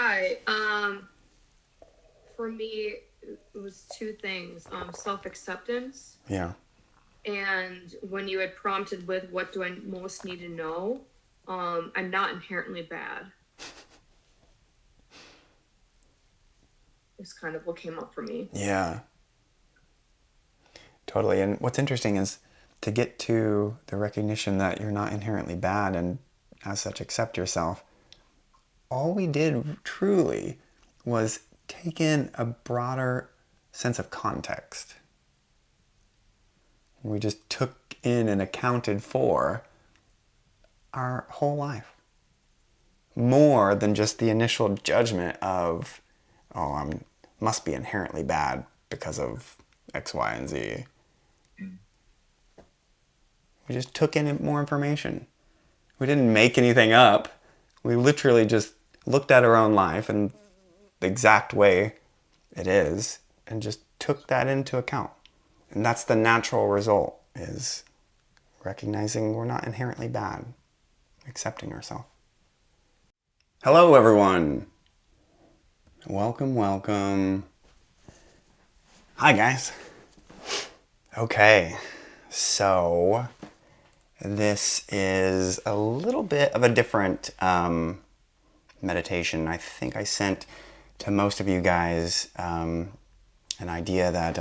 Hi. For me, it was two things: self-acceptance, Yeah. and when you had prompted with "What do I most need to know?" I'm not inherently bad. Is kind of what came up for me. Yeah. Totally. And what's interesting is to get to the recognition that you're not inherently bad and as such accept yourself. All we did truly was take in a broader sense of context. We just took in and accounted for our whole life. More than just the initial judgment of, oh, I must be inherently bad because of X, Y, and Z. We just took in more information. We didn't make anything up. We literally just looked at our own life and the exact way it is and just took that into account. And that's the natural result, is recognizing we're not inherently bad, accepting ourselves. Hello everyone. Welcome, welcome. Hi guys. Okay, so this is a little bit of a different meditation. I think I sent to most of you guys an idea that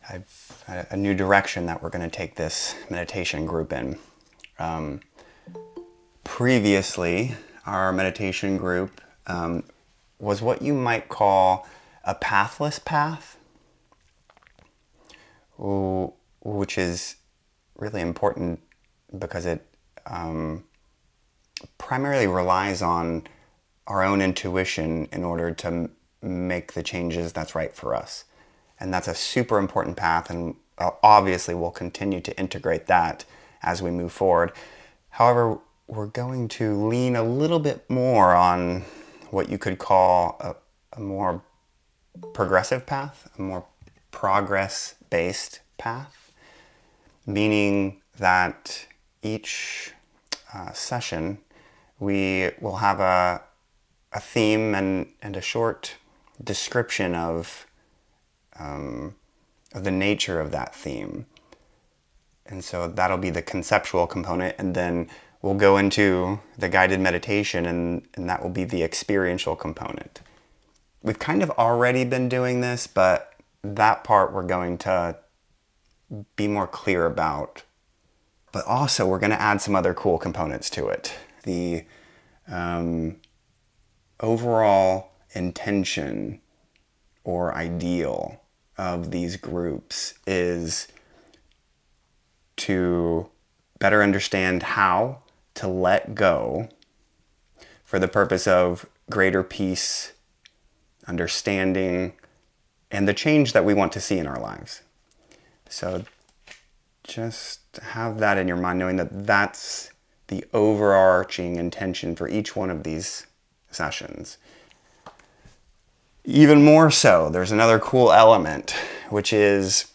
I've a new direction that we're going to take this meditation group in. Previously, our meditation group was what you might call a pathless path, which is really important because it primarily relies on our own intuition in order to make the changes that's right for us. And that's a super important path, and obviously we'll continue to integrate that as we move forward. However, we're going to lean a little bit more on what you could call a more progressive path, a more progress-based path, meaning that each session we will have a theme and a short description of the nature of that theme. And so that'll be the conceptual component, and then we'll go into the guided meditation, and that will be the experiential component. We've kind of already been doing this, but that part we're going to be more clear about. But also we're going to add some other cool components to it. The overall intention or ideal of these groups is to better understand how to let go for the purpose of greater peace, understanding, and the change that we want to see in our lives. So just have that in your mind, knowing that that's the overarching intention for each one of these sessions. Even more so, there's another cool element, which is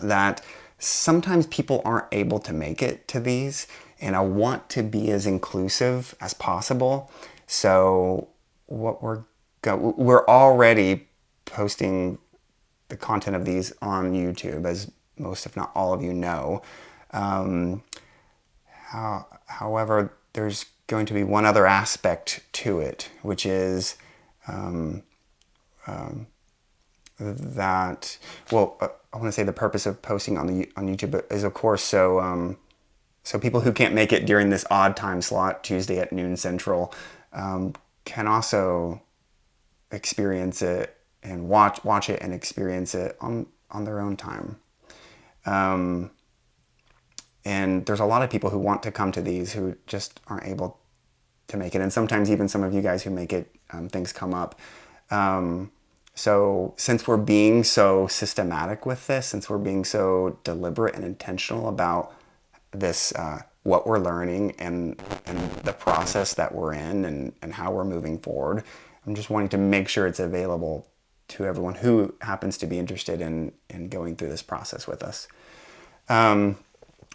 that sometimes people aren't able to make it to these, and I want to be as inclusive as possible. So what we're already posting the content of these on YouTube, as most, if not all of you know. However, there's going to be one other aspect to it, which is that, I want to say the purpose of posting on YouTube is, of course, so people who can't make it during this odd time slot, Tuesday at noon Central, can also experience it and watch it and experience it on their own time. And there's a lot of people who want to come to these who just aren't able to make it. And sometimes even some of you guys who make it, things come up. So since we're being so systematic with this, since we're being so deliberate and intentional about this, what we're learning and the process that we're in and how we're moving forward, I'm just wanting to make sure it's available to everyone who happens to be interested in going through this process with us.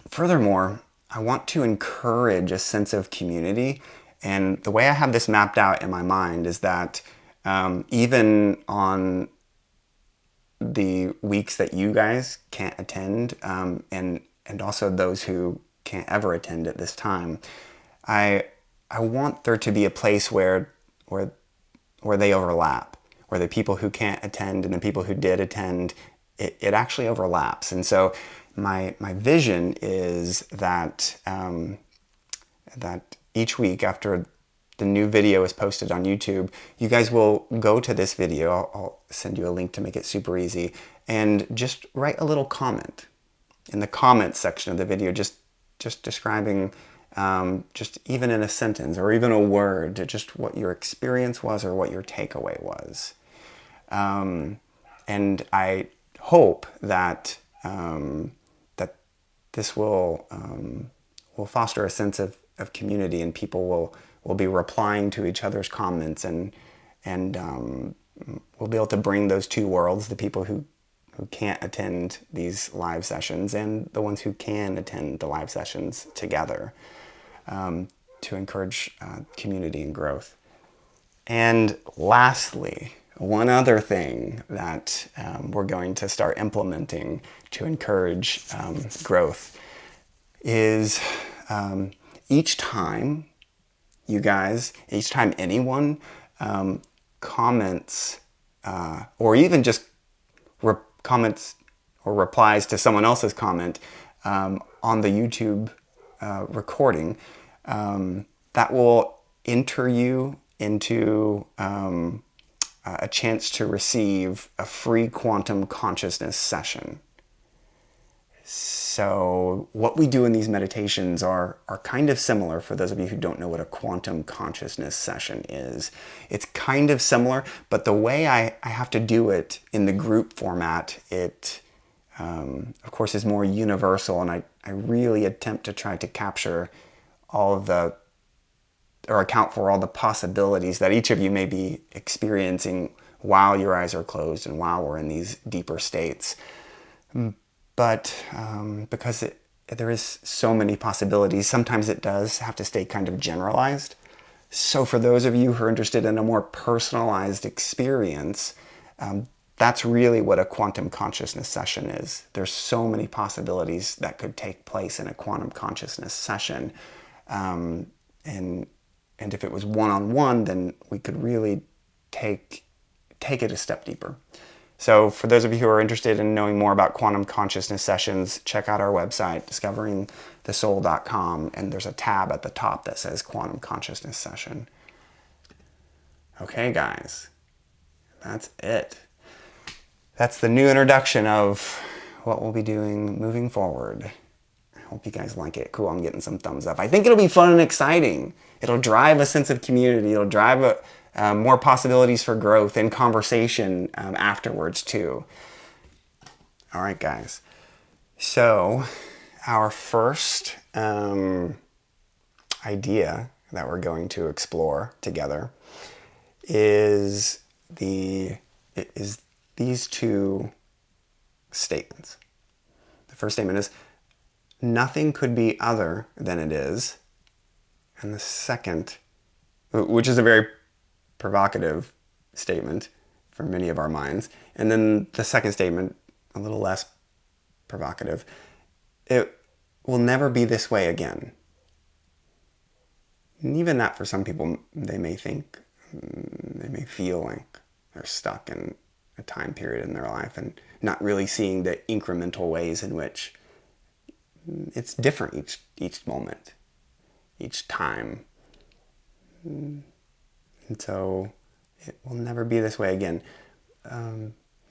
Furthermore, I want to encourage a sense of community And the way I have this mapped out in my mind is that even on the weeks that you guys can't attend, and also those who can't ever attend at this time, I want there to be a place where they overlap, where the people who can't attend and the people who did attend, it actually overlaps. And so my vision is that that each week after the new video is posted on YouTube, you guys will go to this video. I'll send you a link to make it super easy, and just write a little comment in the comments section of the video, just describing, just even in a sentence or even a word, just what your experience was or what your takeaway was. And I hope that that this will foster a sense of community, and people will be replying to each other's comments, and we'll be able to bring those two worlds, the people who can't attend these live sessions and the ones who can attend the live sessions together, to encourage community and growth. And lastly, one other thing that we're going to start implementing to encourage growth is each time anyone comments, or even just comments or replies to someone else's comment on the YouTube recording, that will enter you into a chance to receive a free quantum consciousness session. So what we do in these meditations are kind of similar. For those of you who don't know what a quantum consciousness session is, it's kind of similar, but the way I have to do it in the group format, it of course is more universal, and I really attempt to try to capture all of the, or account for all the possibilities that each of you may be experiencing while your eyes are closed and while we're in these deeper states. But because there is so many possibilities, sometimes it does have to stay kind of generalized. So for those of you who are interested in a more personalized experience, that's really what a quantum consciousness session is. There's so many possibilities that could take place in a quantum consciousness session. And if it was one-on-one, then we could really take it a step deeper. So for those of you who are interested in knowing more about quantum consciousness sessions, check out our website, discoveringthesoul.com, and there's a tab at the top that says Quantum Consciousness Session. Okay, guys, that's it. That's the new introduction of what we'll be doing moving forward. I hope you guys like it. Cool, I'm getting some thumbs up. I think it'll be fun and exciting. It'll drive a sense of community. It'll drive more possibilities for growth and conversation afterwards too. All right, guys. So our first idea that we're going to explore together is these two statements. The first statement is, nothing could be other than it is. And the second, which is a very provocative statement for many of our minds. And then the second statement, a little less provocative. It will never be this way again. And even that, for some people, they may feel like they're stuck in a time period in their life and not really seeing the incremental ways in which it's different each moment, each time. And so it will never be this way again.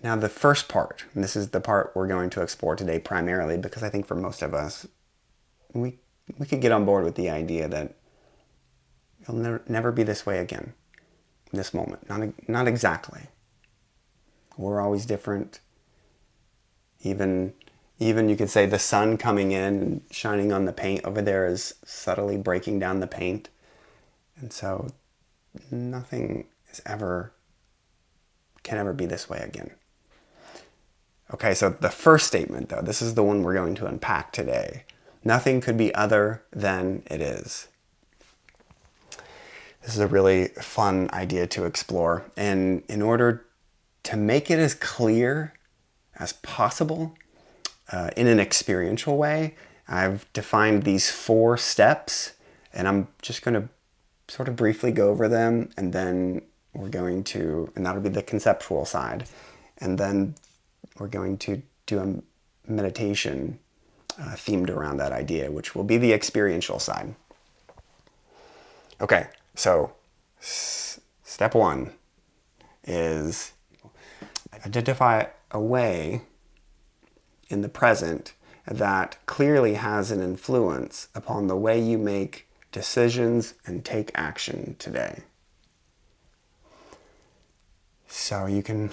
Now the first part, and this is the part we're going to explore today primarily, because I think for most of us, we could get on board with the idea that it'll never be this way again. In this moment, not exactly. We're always different. Even you could say the sun coming in and shining on the paint over there is subtly breaking down the paint. And so nothing can ever be this way again. Okay, so the first statement, though, this is the one we're going to unpack today. Nothing could be other than it is. This is a really fun idea to explore. And in order to make it as clear as possible in an experiential way, I've defined these 4 steps, and I'm just going to sort of briefly go over them, and then and that'll be the conceptual side. And then we're going to do a meditation themed around that idea, which will be the experiential side. Okay, so step 1 is identify a way in the present that clearly has an influence upon the way you make decisions and take action today. So you can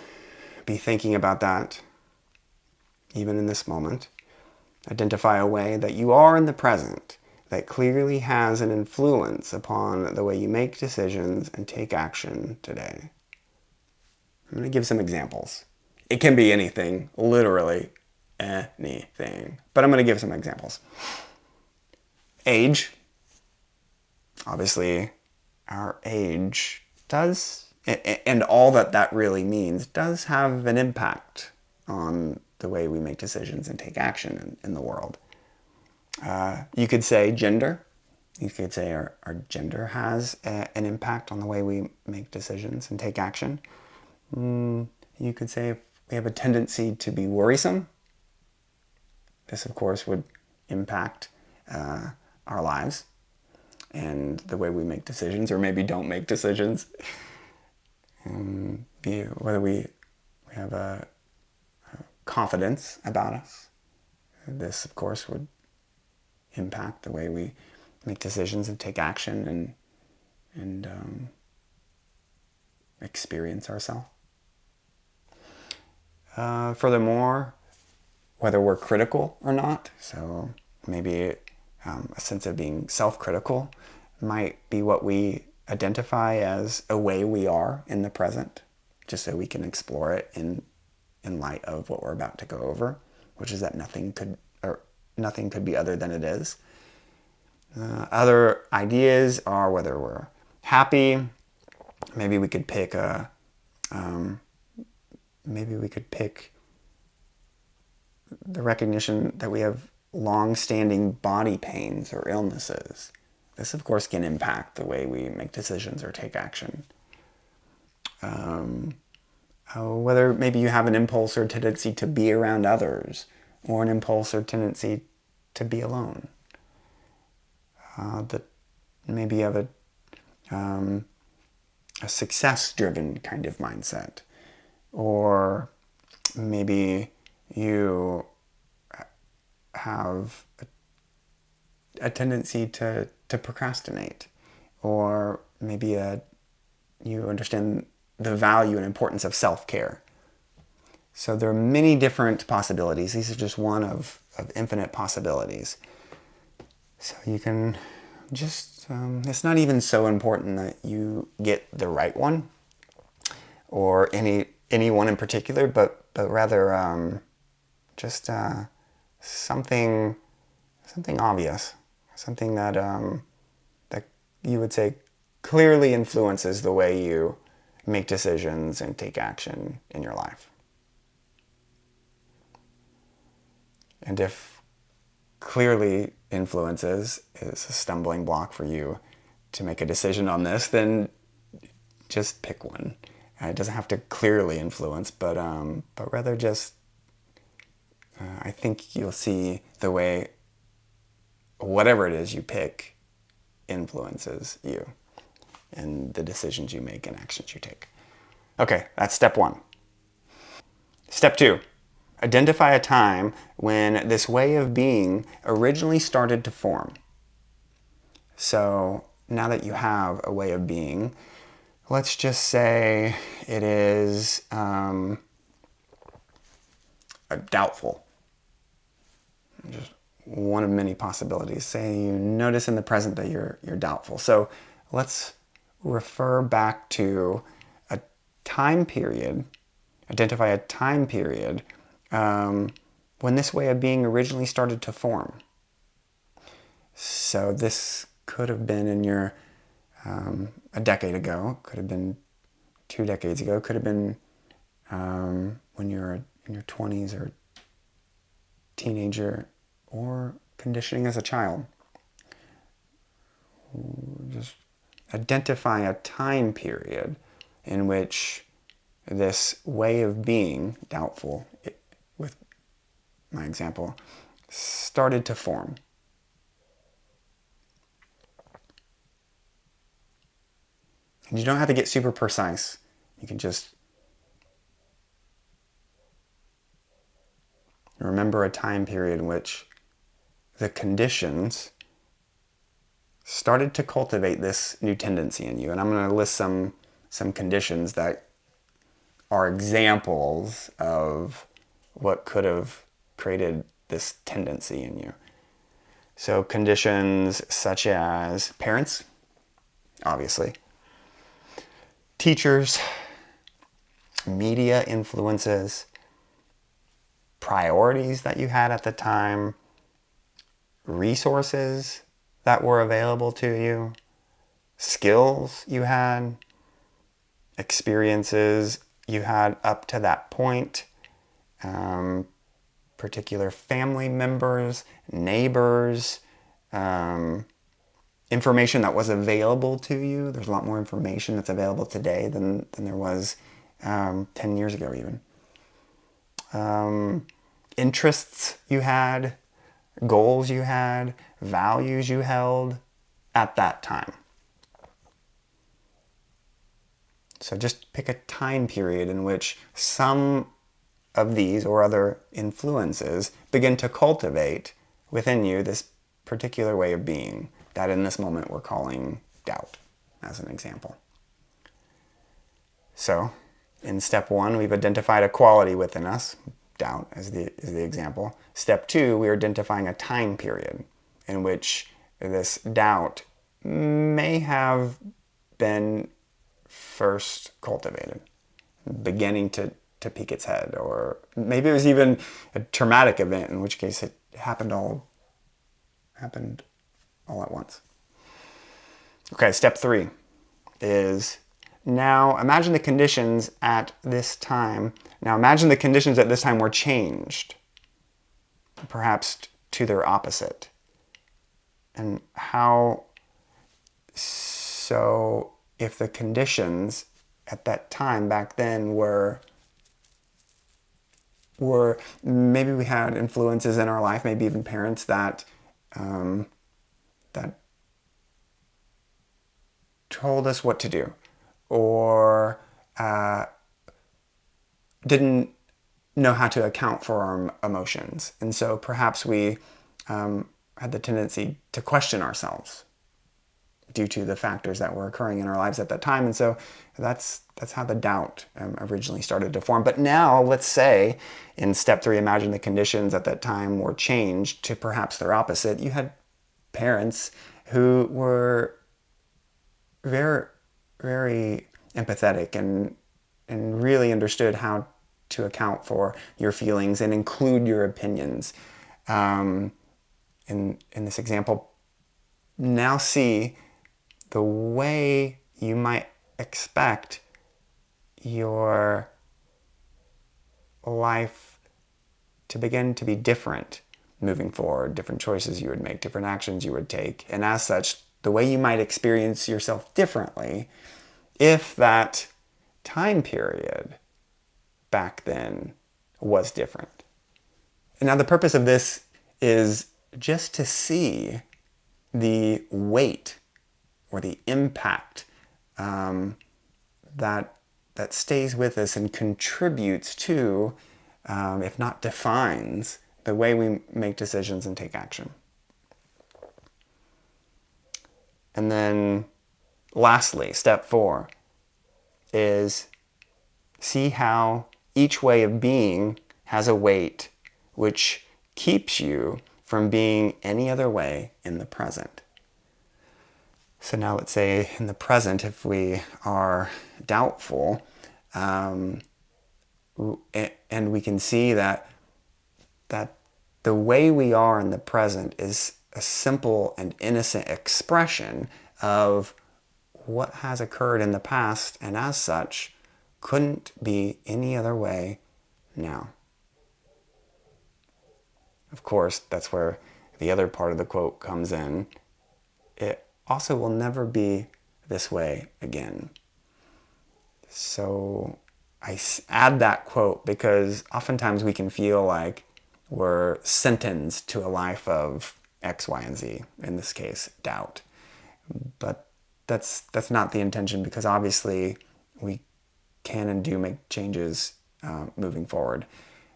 be thinking about that even in this moment. Identify a way that you are in the present that clearly has an influence upon the way you make decisions and take action today. I'm going to give some examples. It can be anything, literally anything, but I'm going to give some examples. Age. Obviously, our age does, and all that really means, does have an impact on the way we make decisions and take action in the world. You could say gender. You could say our gender has an impact on the way we make decisions and take action. You could say if we have a tendency to be worrisome. This, of course, would impact our lives and the way we make decisions, or maybe don't make decisions. Whether we have a confidence about us. This, of course, would impact the way we make decisions and take action and experience ourselves. Furthermore, whether we're critical or not, so maybe a sense of being self-critical might be what we identify as a way we are in the present, just so we can explore it in light of what we're about to go over, which is that nothing could be other than it is. Other ideas are whether we're happy. Maybe we could pick the recognition that we have long-standing body pains or illnesses. This, of course, can impact the way we make decisions or take action. Whether maybe you have an impulse or tendency to be around others, or an impulse or tendency to be alone. That maybe you have a success-driven kind of mindset, or maybe you have a tendency to procrastinate, or maybe you understand the value and importance of self-care. So there are many different possibilities. These are just one of infinite possibilities. So you can just, it's not even so important that you get the right one, or any one in particular, but rather just something obvious, something that you would say clearly influences the way you make decisions and take action in your life. And if clearly influences is a stumbling block for you to make a decision on this, then just pick one. It doesn't have to clearly influence, but rather just, I think you'll see the way whatever it is you pick influences you and the decisions you make and actions you take. Okay, that's step 1. Step 2, identify a time when this way of being originally started to form. So now that you have a way of being, let's just say it is doubtful. Just one of many possibilities. Say you notice in the present that you're doubtful. So let's refer back to a time period, identify a time period when this way of being originally started to form. So this could have been in your a decade ago, could have been 2 decades ago, could have been when you're in your 20s or teenager, or conditioning as a child. Just identify a time period in which this way of being doubtful, with my example, started to form. And you don't have to get super precise. You can just remember a time period in which the conditions started to cultivate this new tendency in you. And I'm going to list some conditions that are examples of what could have created this tendency in you. So conditions such as parents, obviously, teachers, media influences, priorities that you had at the time, resources that were available to you, skills you had, experiences you had up to that point, particular family members, neighbors, information that was available to you. There's a lot more information that's available today than there was 10 years ago even. Interests you had, goals you had, values you held at that time. So just pick a time period in which some of these or other influences begin to cultivate within you this particular way of being that in this moment we're calling doubt, as an example. So in step 1, we've identified a quality within us, doubt is the example. Step 2, we're identifying a time period in which this doubt may have been first cultivated, beginning to peek its head, or maybe it was even a traumatic event, in which case it happened all at once. Okay, step 3 is now imagine the conditions at this time. Now imagine the conditions at this time were changed, perhaps to their opposite. And how so? If the conditions at that time back then were maybe we had influences in our life, maybe even parents that that told us what to do, or didn't know how to account for our emotions, and so perhaps we had the tendency to question ourselves due to the factors that were occurring in our lives at that time. And so that's how the doubt originally started to form. But now, let's say in step 3, imagine the conditions at that time were changed to perhaps their opposite. You had parents who were very, very empathetic and really understood how to account for your feelings and include your opinions. In this example, now see the way you might expect your life to begin to be different moving forward, different choices you would make, different actions you would take, and as such, the way you might experience yourself differently if that time period back then was different. And now the purpose of this is just to see the weight or the impact that stays with us and contributes to, if not defines, the way we make decisions and take action. And then lastly, step 4 is see how each way of being has a weight which keeps you from being any other way in the present. So now let's say in the present, if we are doubtful, and we can see that the way we are in the present is a simple and innocent expression of what has occurred in the past, and as such, couldn't be any other way now. Of course, that's where the other part of the quote comes in. It also will never be this way again. So I add that quote because oftentimes we can feel like we're sentenced to a life of X, Y, and Z, in this case, doubt. But that's not the intention, because obviously we can and do make changes moving forward.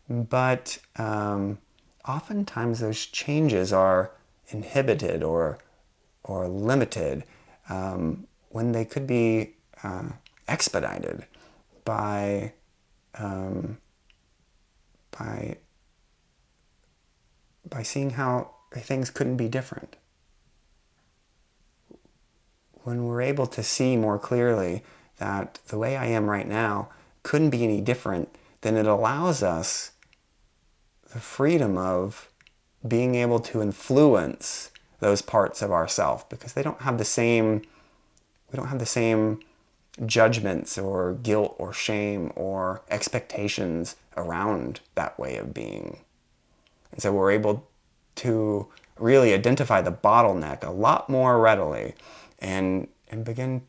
But oftentimes those changes are inhibited or limited when they could be expedited by by seeing how things couldn't be different. When we're able to see more clearly that the way I am right now couldn't be any different, then it allows us the freedom of being able to influence those parts of ourself, because they don't have the same we don't have the same judgments or guilt or shame or expectations around that way of being. And so we're able to really identify the bottleneck a lot more readily and begin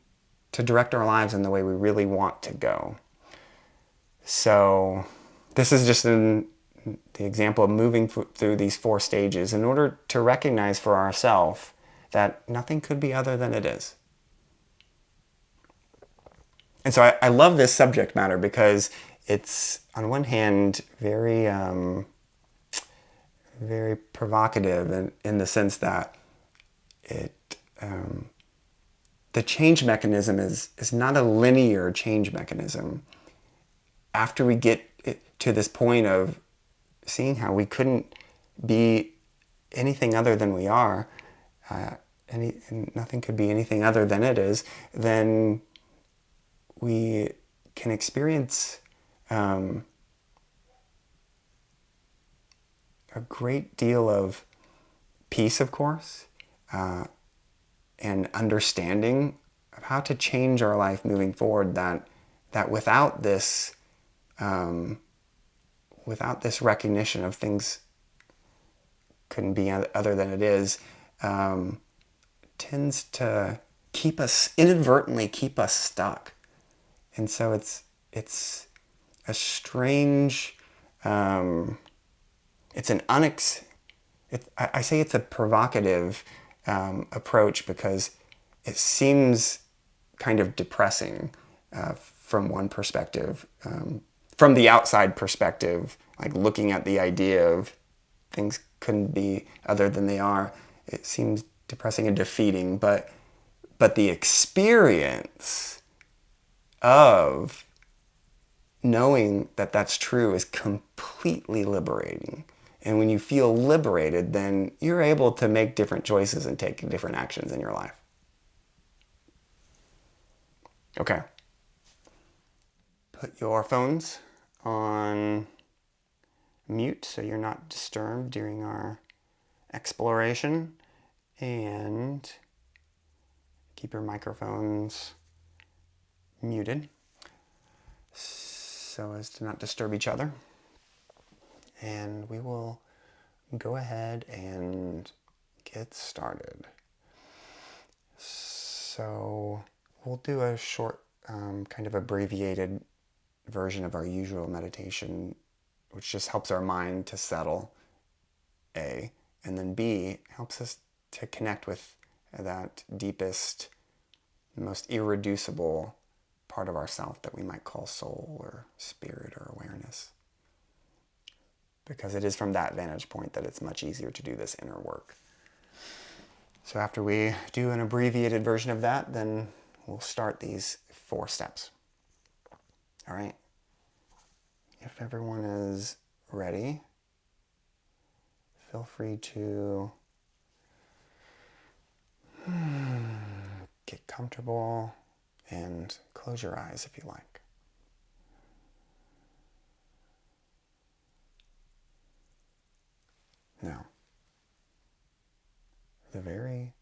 to direct our lives in the way we really want to go. So this is just the example of moving through these 4 stages in order to recognize for ourselves that nothing could be other than it is. And so I love this subject matter because it's, on one hand, very very provocative in the sense that the change mechanism is not a linear change mechanism. After we get to this point of seeing how we couldn't be anything other than we are, nothing could be anything other than it is, then we can experience a great deal of peace, of course, and understanding of how to change our life moving forward, that without this recognition of things couldn't be other than it is, tends to inadvertently keep us stuck. And so it's a strange, it's an I say it's a provocative approach because it seems kind of depressing from one perspective. From the outside perspective, like looking at the idea of things couldn't be other than they are, it seems depressing and defeating. But the experience of knowing that that's true is completely liberating. And when you feel liberated, then you're able to make different choices and take different actions in your life. Okay. Put your phones on mute so you're not disturbed during our exploration. And keep your microphones muted so as to not disturb each other. And we will go ahead and get started. So we'll do a short, kind of abbreviated version of our usual meditation, which just helps our mind to settle, A, and then B, helps us to connect with that deepest, most irreducible part of ourself that we might call soul or spirit or awareness. Because it is from that vantage point that it's much easier to do this inner work. So after we do an abbreviated version of that, then we'll start these 4 steps. All right? If everyone is ready, feel free to get comfortable and close your eyes if you like. Now, the very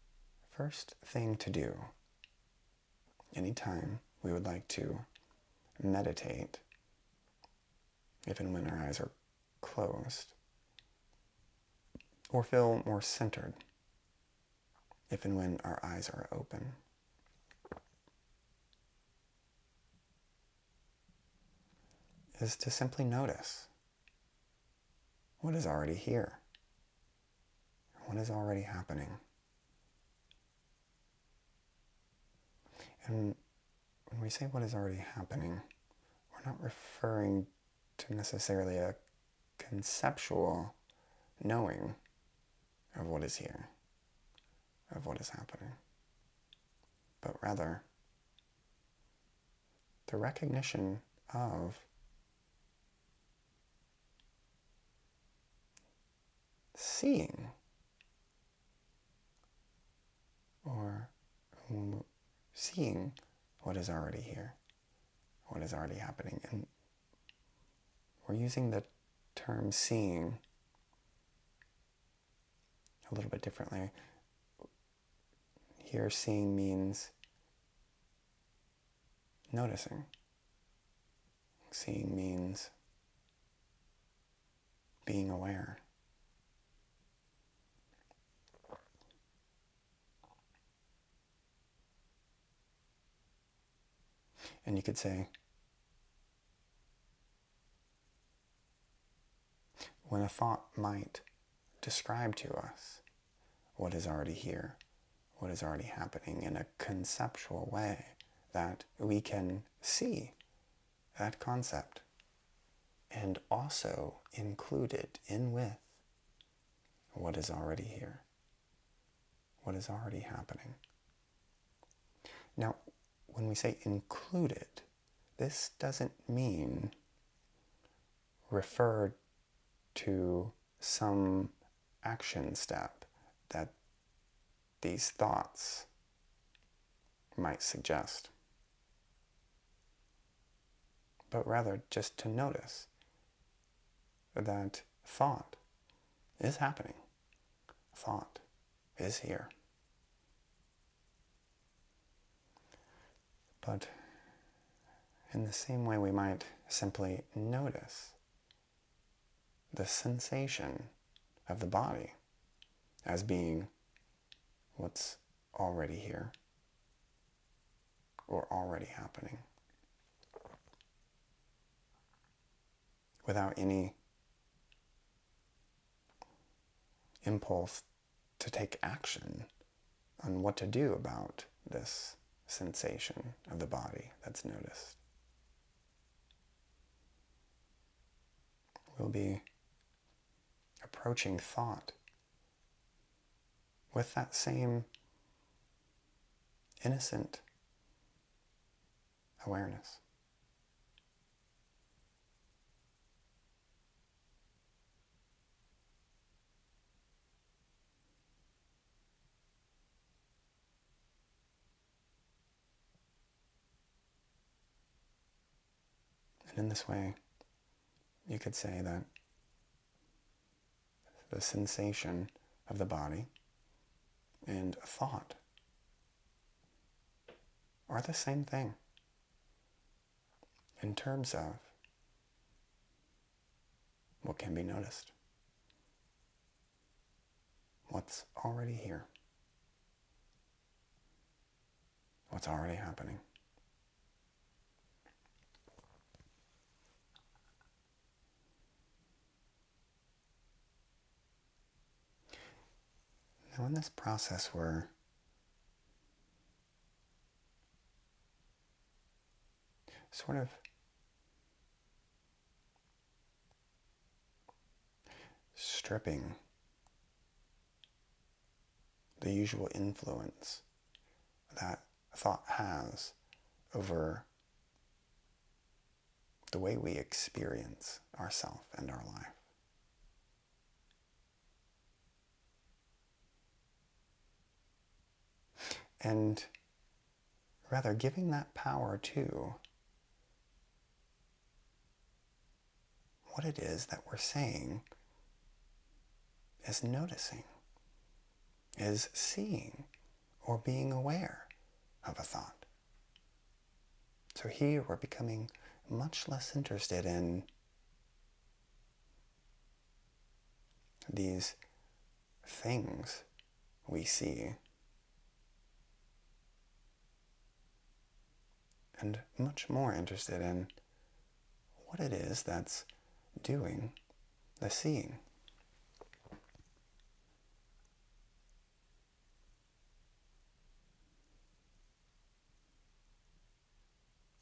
first thing to do anytime we would like to meditate, if and when our eyes are closed, or feel more centered, if and when our eyes are open, is to simply notice what is already here, what is already happening. And when we say what is already happening, we're not referring to necessarily a conceptual knowing of what is here, of what is happening, but rather the recognition of seeing, or seeing what is already here, what is already happening. And we're using the term seeing a little bit differently. Here, seeing means noticing. Seeing means being aware. And you could say, when a thought might describe to us what is already here, what is already happening in a conceptual way, that we can see that concept and also include it in with what is already here, what is already happening. Now, when we say included, this doesn't mean refer to some action step that these thoughts might suggest, but rather just to notice that thought is happening. Thought is here. But in the same way, we might simply notice the sensation of the body as being what's already here or already happening, without any impulse to take action on what to do about this sensation of the body that's noticed. We'll be approaching thought with that same innocent awareness. And in this way, you could say that the sensation of the body and thought are the same thing in terms of what can be noticed, what's already here, what's already happening. Now, in this process, we're sort of stripping the usual influence that thought has over the way we experience ourself and our life. And rather giving that power to what it is that we're saying is noticing, is seeing, or being aware of a thought. So here we're becoming much less interested in these things we see, and much more interested in what it is that's doing the seeing.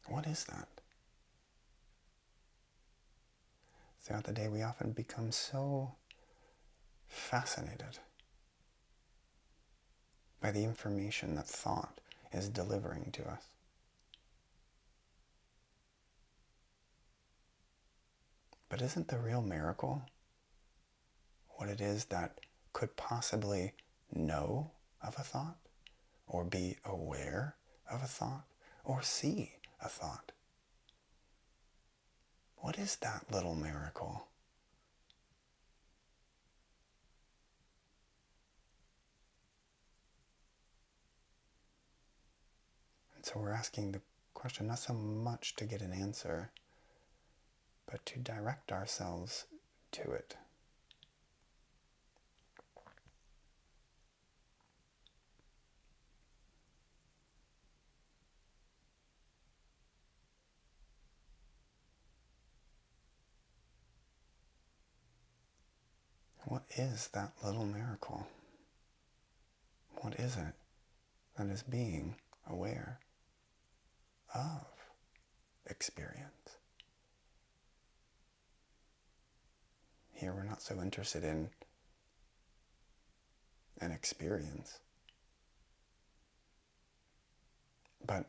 What is that? Throughout the day, we often become so fascinated by the information that thought is delivering to us. But isn't the real miracle what it is that could possibly know of a thought, or be aware of a thought, or see a thought? What is that little miracle? And so we're asking the question not so much to get an answer, but to direct ourselves to it. What is that little miracle? What is it that is being aware of experience? Here we're not so interested in an experience, but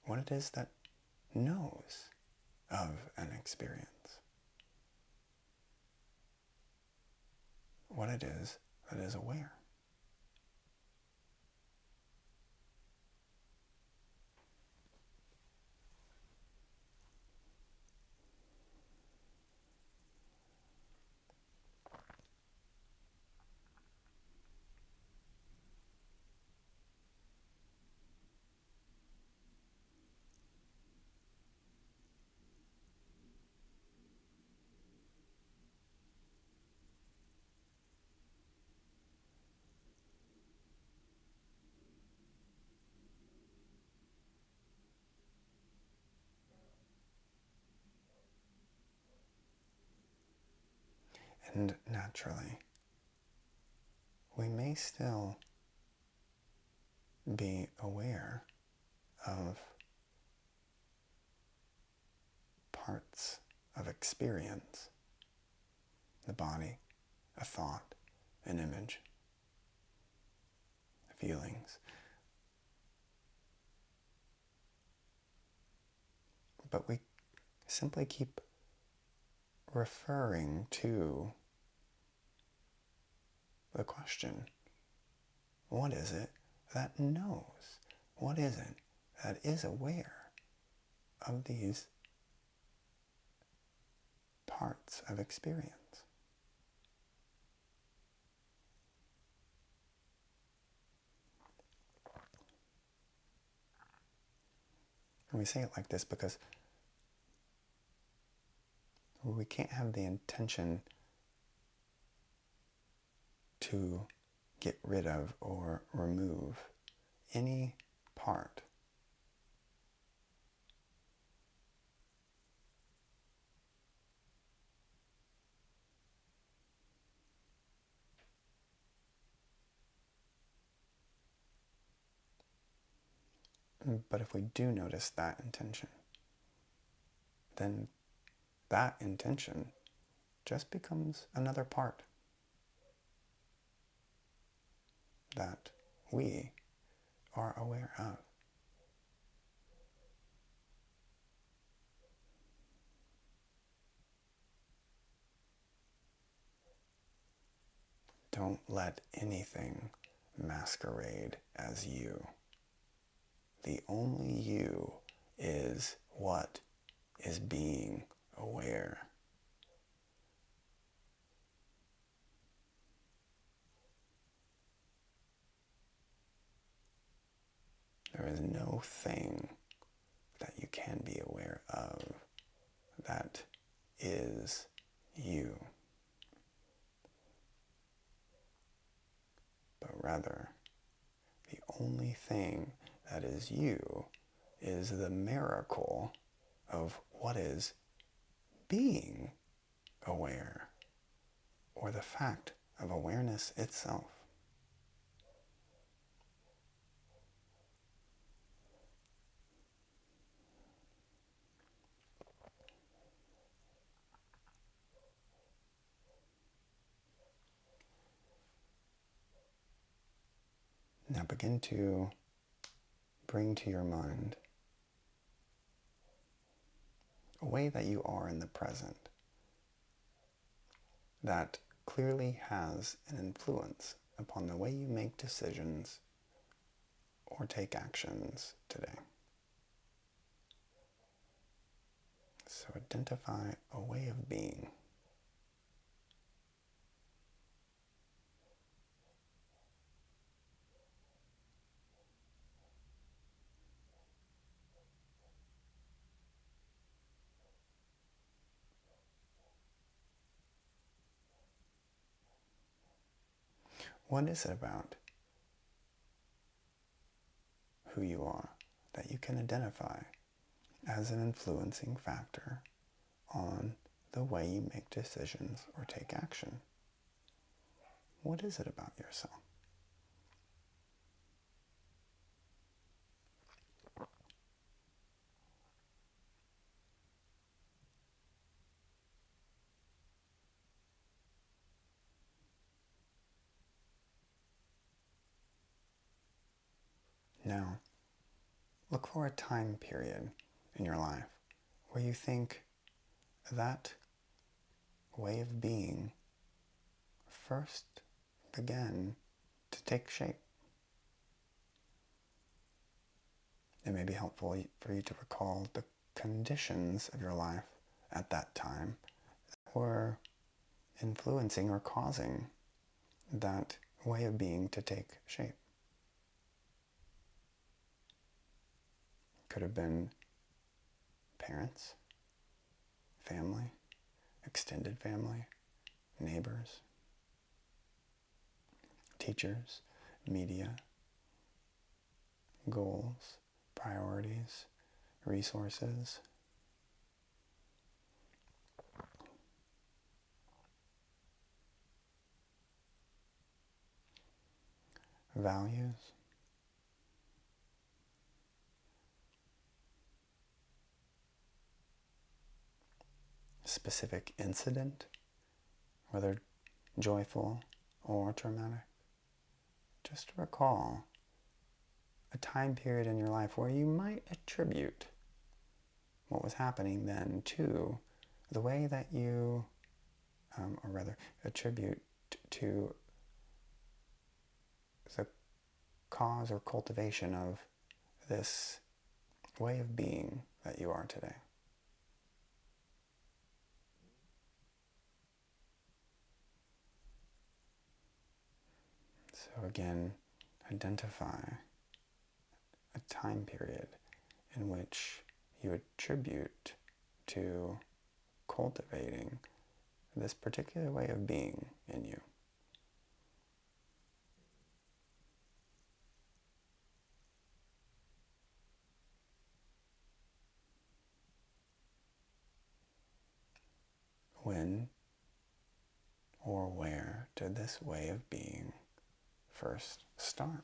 what it is that knows of an experience. What it is that is aware. And naturally, we may still be aware of parts of experience, the body, a thought, an image, feelings. But we simply keep referring to the question, what is it that knows? What is it that is aware of these parts of experience? And we say it like this because we can't have the intention to get rid of or remove any part but if we do notice that intention, then that intention just becomes another part that we are aware of. Don't let anything masquerade as you. The only you is what is being aware. There is no thing that you can be aware of that is you, but rather the only thing that is you is the miracle of what is being aware, or the fact of awareness itself. Now begin to bring to your mind a way that you are in the present that clearly has an influence upon the way you make decisions or take actions today. So identify a way of being. What is it about who you are that you can identify as an influencing factor on the way you make decisions or take action? What is it about yourself? Now, look for a time period in your life where you think that way of being first began to take shape. It may be helpful for you to recall the conditions of your life at that time that were influencing or causing that way of being to take shape. Could have been parents, family, extended family, neighbors, teachers, media, goals, priorities, resources. Values. Specific incident, whether joyful or traumatic. Just recall a time period in your life where you might attribute what was happening then to the way that you, or rather attribute to the cause or cultivation of this way of being that you are today. So again, identify a time period in which you attribute to cultivating this particular way of being in you. When or where did this way of being first start?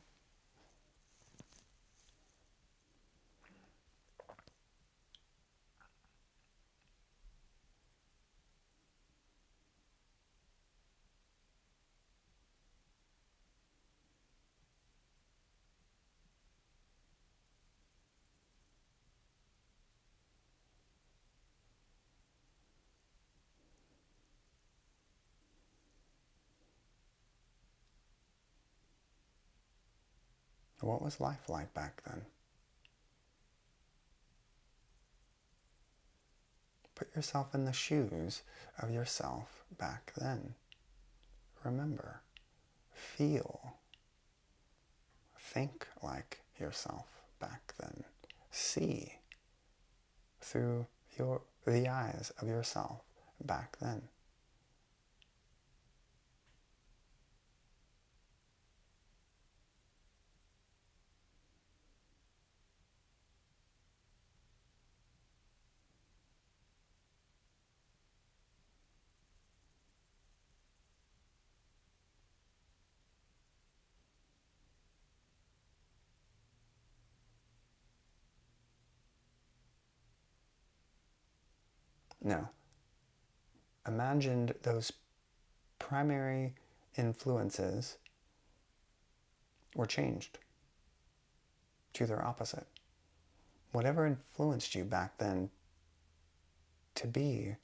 What was life like back then? Put yourself in the shoes of yourself back then. Remember, feel, think like yourself back then. See through the eyes of yourself back then. Now, imagine those primary influences were changed to their opposite. Whatever influenced you back then to be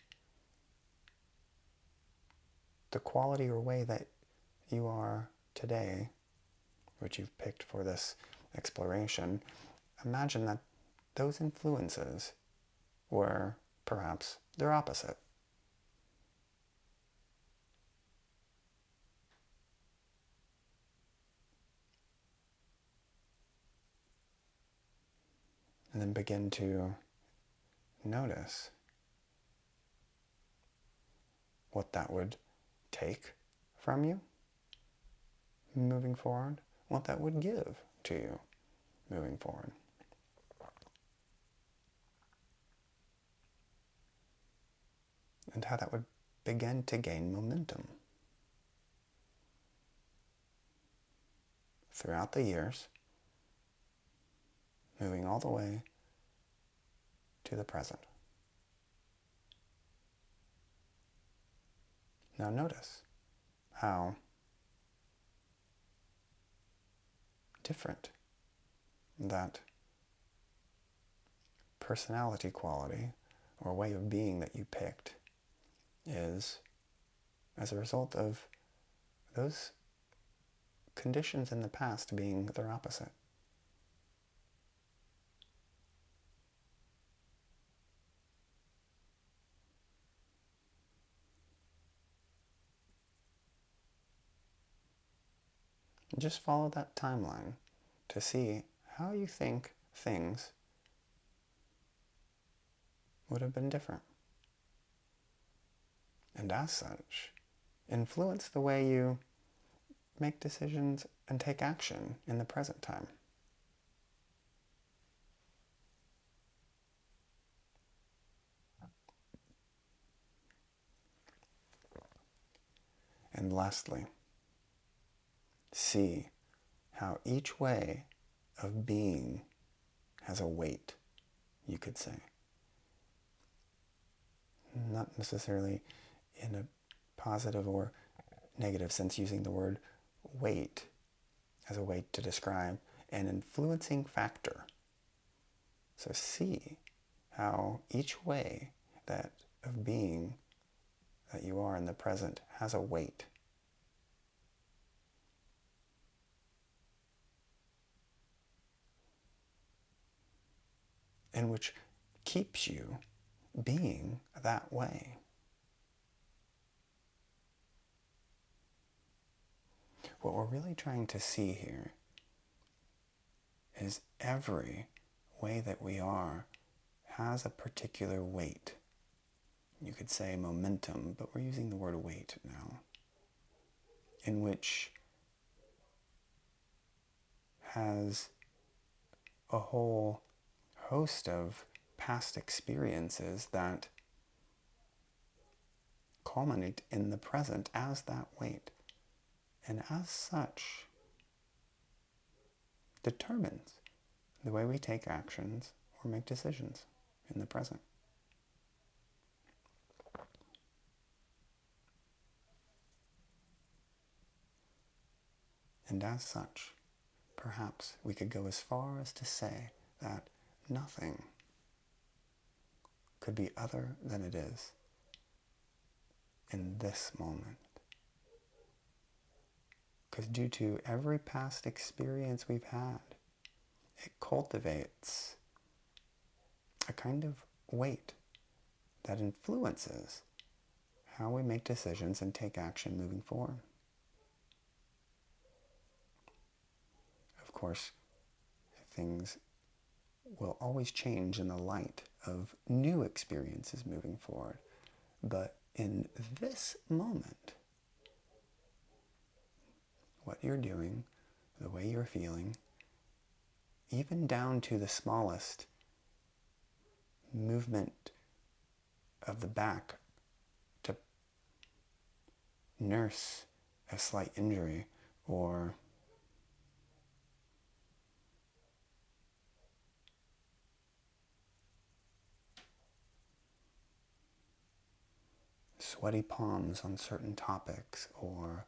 the quality or way that you are today, which you've picked for this exploration, imagine that those influences were perhaps their opposite. And then begin to notice what that would take from you moving forward, what that would give to you moving forward. And how that would begin to gain momentum throughout the years, moving all the way to the present. Now notice how different that personality quality or way of being that you picked is as a result of those conditions in the past being their opposite. Just follow that timeline to see how you think things would have been different. And as such, influence the way you make decisions and take action in the present time. And lastly, see how each way of being has a weight, you could say. Not necessarily in a positive or negative sense, using the word weight as a way to describe an influencing factor. So see how each way that of being that you are in the present has a weight. And which keeps you being that way. What we're really trying to see here is every way that we are has a particular weight. You could say momentum, but we're using the word weight now, in which has a whole host of past experiences that culminate in the present as that weight, and as such determines the way we take actions or make decisions in the present. And as such, perhaps we could go as far as to say that nothing could be other than it is in this moment. Because due to every past experience we've had, it cultivates a kind of weight that influences how we make decisions and take action moving forward. Of course, things will always change in the light of new experiences moving forward. But in this moment, what you're doing, the way you're feeling, even down to the smallest movement of the back to nurse a slight injury, or sweaty palms on certain topics, or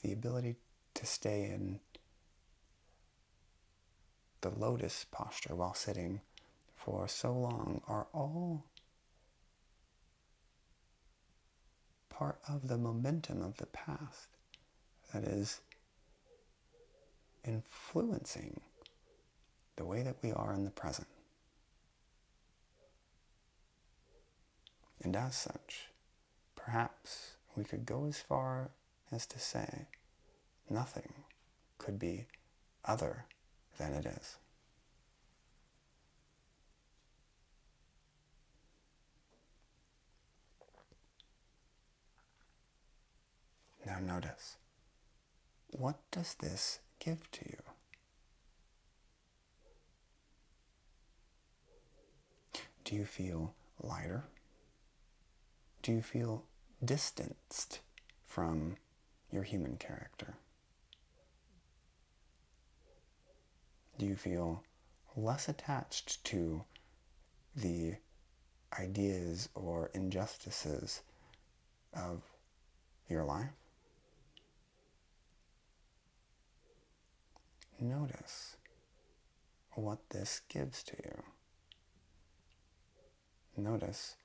the ability to stay in the lotus posture while sitting for so long are all part of the momentum of the past that is influencing the way that we are in the present. And as such, perhaps we could go as far as to say nothing could be other than it is. Now notice, what does this give to you? Do you feel lighter? Do you feel distanced from your human character? Do you feel less attached to the ideas or injustices of your life? Notice what this gives to you. Notice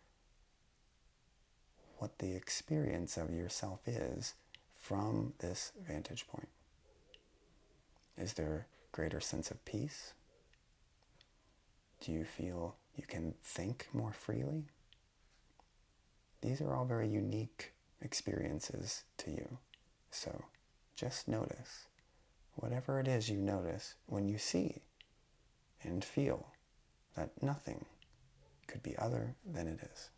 what the experience of yourself is from this vantage point. Is there a greater sense of peace? Do you feel you can think more freely? These are all very unique experiences to you. So just notice whatever it is you notice when you see and feel that nothing could be other than it is.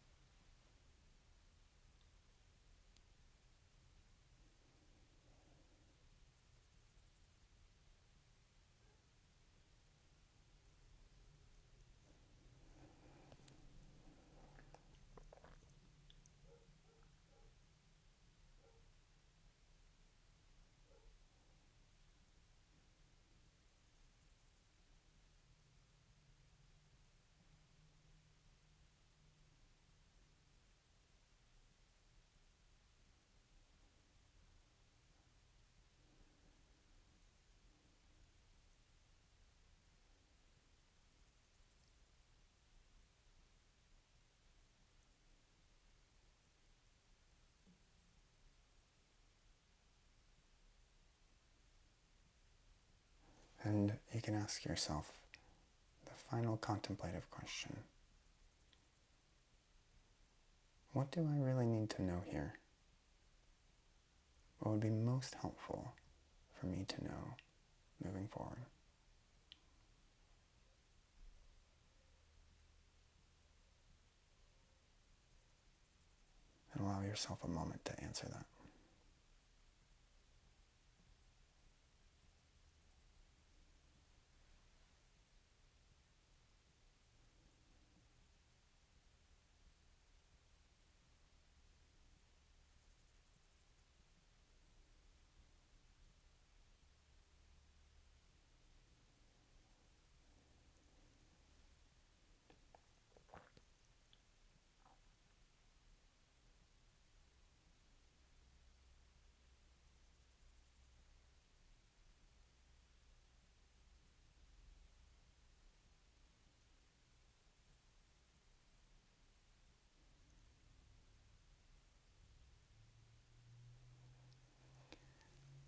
And you can ask yourself the final contemplative question. What do I really need to know here? What would be most helpful for me to know moving forward? And allow yourself a moment to answer that.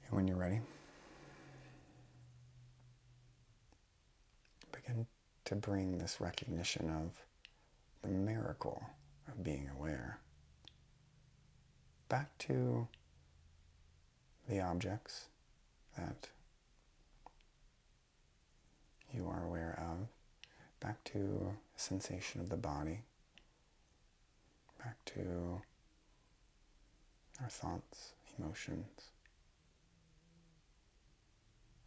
And when you're ready, begin to bring this recognition of the miracle of being aware back to the objects that you are aware of, back to sensation of the body, back to our thoughts, emotions,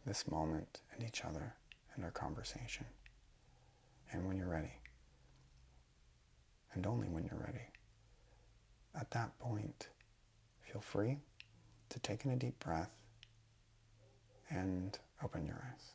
this moment and each other and our conversation. And when you're ready, and only when you're ready, at that point, feel free to take in a deep breath and open your eyes.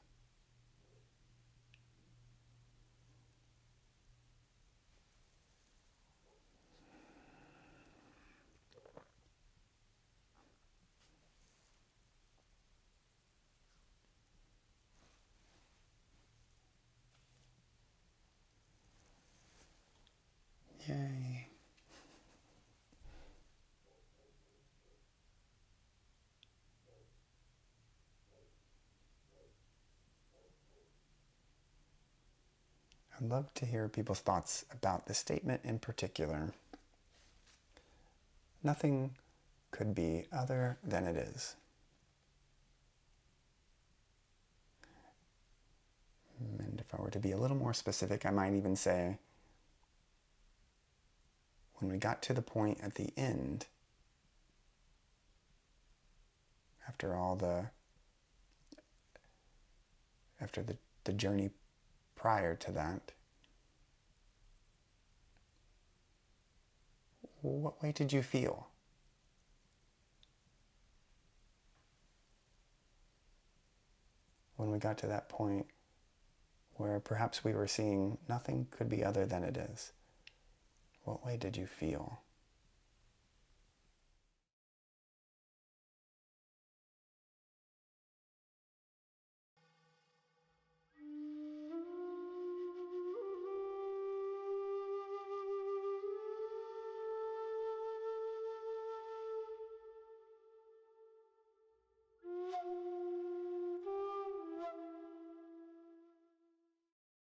Yay. I'd love to hear people's thoughts about this statement in particular. Nothing could be other than it is. And if I were to be a little more specific, I might even say, when we got to the point at the end, after the journey prior to that, what way did you feel? When we got to that point where perhaps we were seeing nothing could be other than it is, what way did you feel?